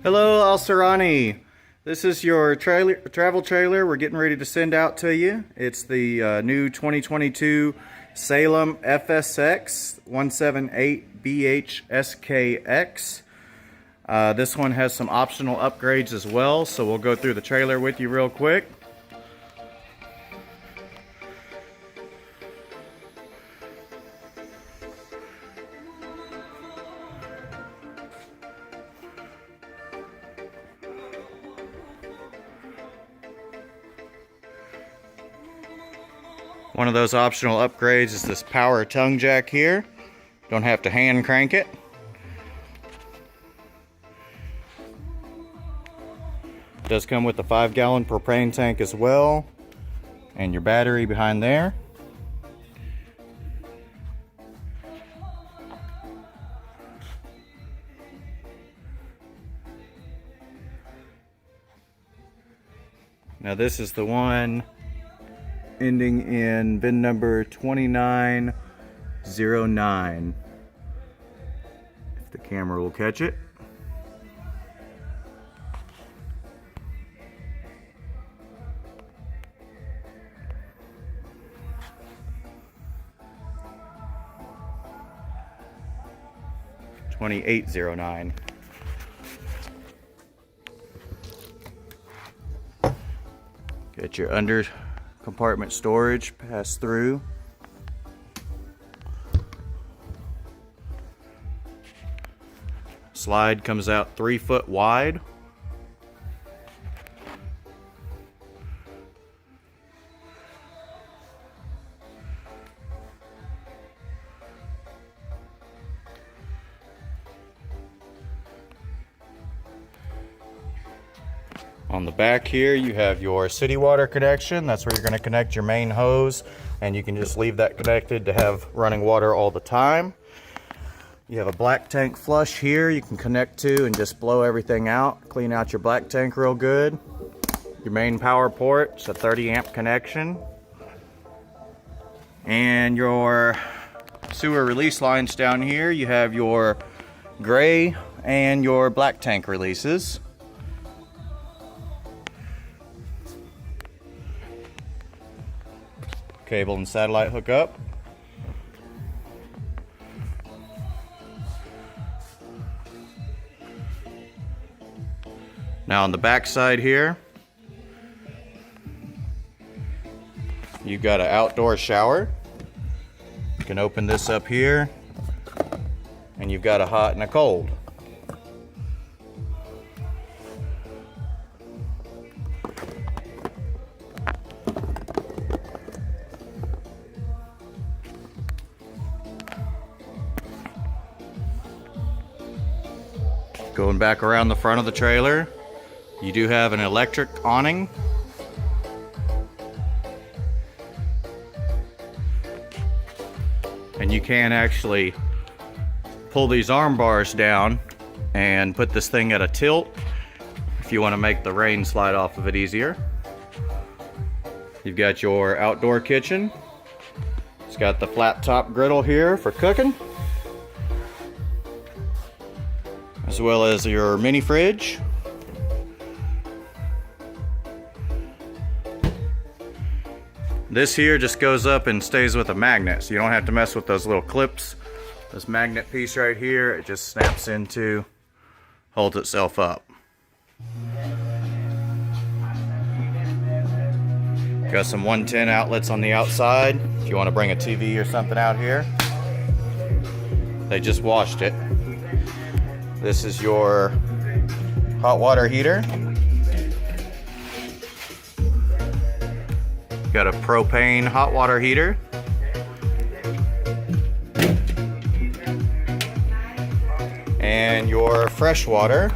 Hello, Al-Sirani. This is your travel trailer we're getting ready to send out to you. It's the new 2022 Salem FSX 178BHSKX. This one has some optional upgrades as well, so we'll go through the trailer with you real quick. One of those optional upgrades is this power tongue jack here. Don't have to hand crank it. It does come with a 5-gallon propane tank as well, and your battery behind there. Now this is the one ending in VIN number 2909, if the camera will catch it. (2809). Get your under compartment storage pass through. Slide comes out 3 foot wide. On the back here you have your city water connection. That's where you're going to connect your main hose, and you can just leave that connected to have running water all the time. You have a black tank flush here you can connect to and just blow everything out, clean out your black tank real good. Your main power port, it's a 30 amp connection. And your sewer release lines down here, you have your gray and your black tank releases. Cable and satellite hookup. Now on the back side here, you've got an outdoor shower. You can open this up here, and you've got a hot and a cold. Going back around the front of the trailer, you do have an electric awning. And you can actually pull these arm bars down and put this thing at a tilt if you want to make the rain slide off of it easier. You've got your outdoor kitchen. It's got the flat top griddle here for cooking, as well as your mini fridge. This here just goes up and stays with a magnet, so you don't have to mess with those little clips. This magnet piece right here, it just snaps into, holds itself up. Got some 110 outlets on the outside if you want to bring a TV or something out here. They just washed it. This is your hot water heater. Got a propane hot water heater. And your fresh water.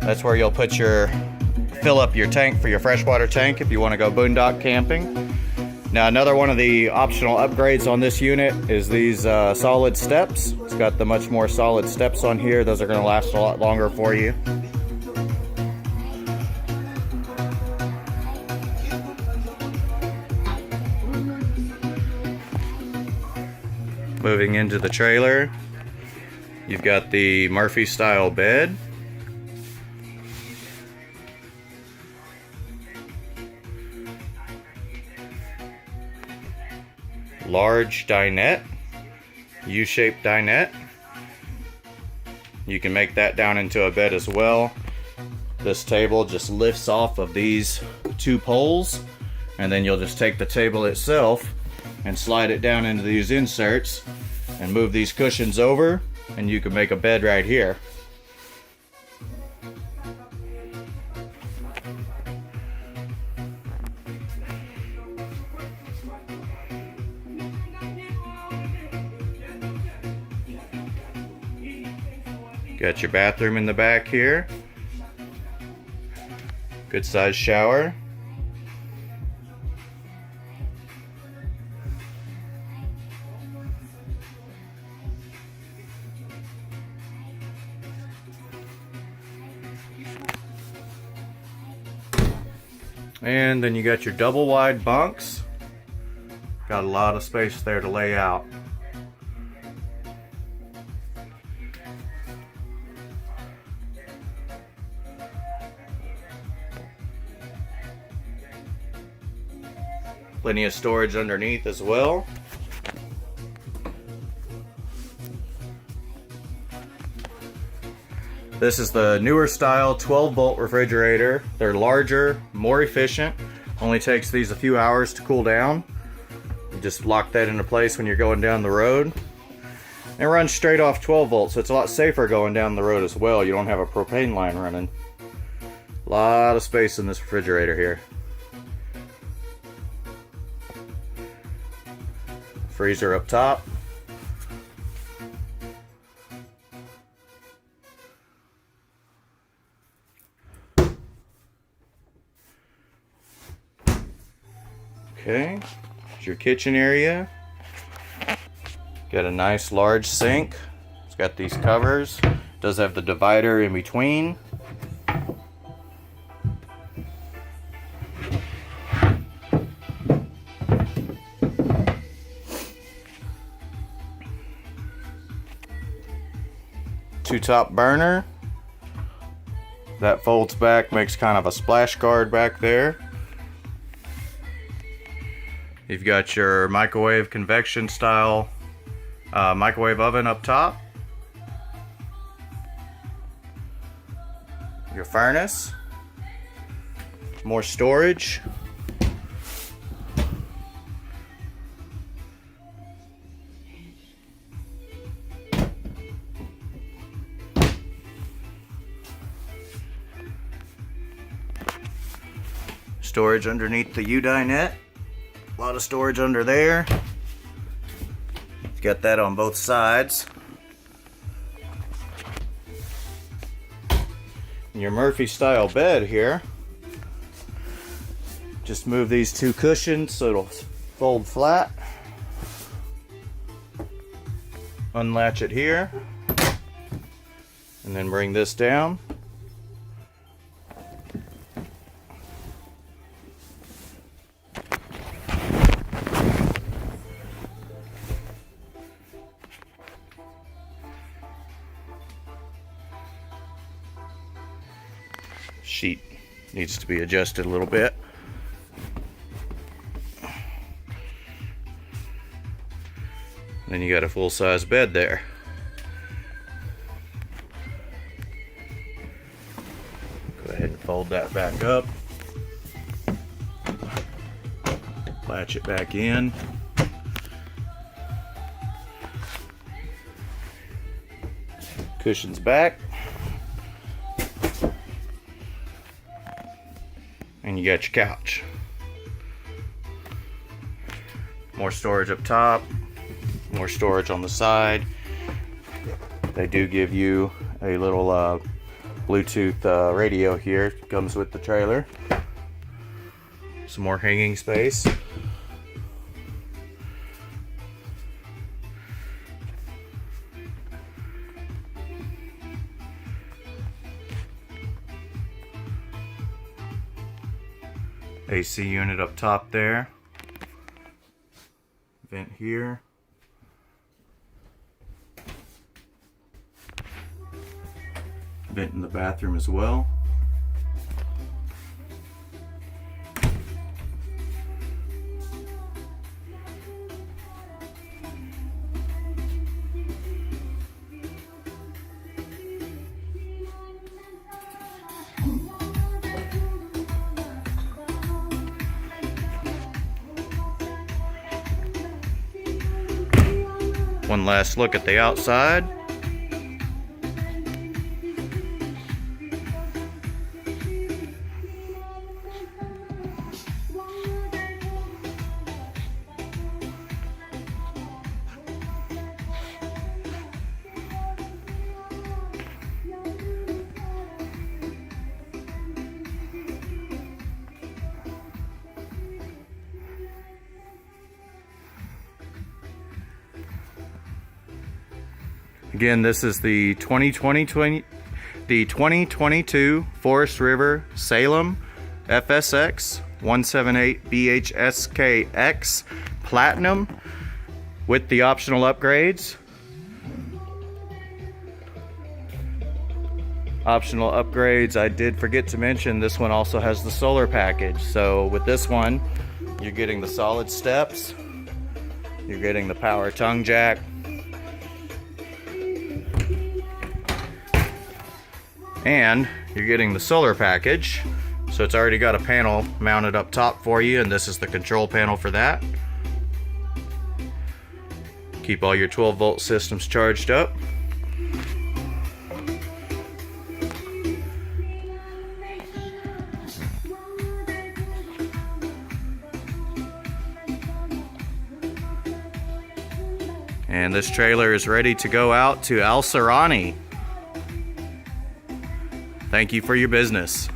That's where you'll put fill up your tank for your freshwater tank if you want to go boondock camping. Now another one of the optional upgrades on this unit is these solid steps. It's got the much more solid steps on here. Those are going to last a lot longer for you. Moving into the trailer, you've got the Murphy style bed. large dinette, U-shaped dinette. You can make that down into a bed as well. This table just lifts off of these two poles, and then you'll just take the table itself and slide it down into these inserts and move these cushions over, and you can make a bed right here. Got your bathroom in the back here. Good sized shower. And then you got your double wide bunks. Got a lot of space there to lay out. Plenty of storage underneath as well. This is the newer style 12-volt refrigerator. They're larger, more efficient. Only takes these a few hours to cool down. You just lock that into place when you're going down the road. It runs straight off 12 volts, so it's a lot safer going down the road as well. You don't have a propane line running. A lot of space in this refrigerator here. Freezer up top. Okay, here's your kitchen area. Got a nice large sink. It's got these covers. Does have the divider in between. Two-top burner. That folds back, makes kind of a splash guard back there. You've got your microwave convection style microwave oven up top. Your furnace. More storage. Storage underneath the U-dinette. A lot of storage under there. Got that on both sides. And your Murphy style bed here. Just move these two cushions so it'll fold flat. Unlatch it here. And then bring this down. Sheet needs to be adjusted a little bit. Then you got a full-size bed there. Go ahead and fold that back up. Latch it back in. Cushions back. And you got your couch. More storage up top, more storage on the side. They do give you a little Bluetooth radio here. Comes with the trailer. Some more hanging space. AC unit up top there. Vent here. Vent in the bathroom as well. one last look at the outside. Again, this is the 2022 Forest River Salem FSX 178BHSKX Platinum with the optional upgrades. Optional upgrades, I did forget to mention, this one also has the solar package. So with this one, you're getting the solid steps, you're getting the power tongue jack, and you're getting the solar package. So it's already got a panel mounted up top for you, and this is the control panel for that. Keep all your 12-volt systems charged up. And this trailer is ready to go out to Al Srani. Thank you for your business.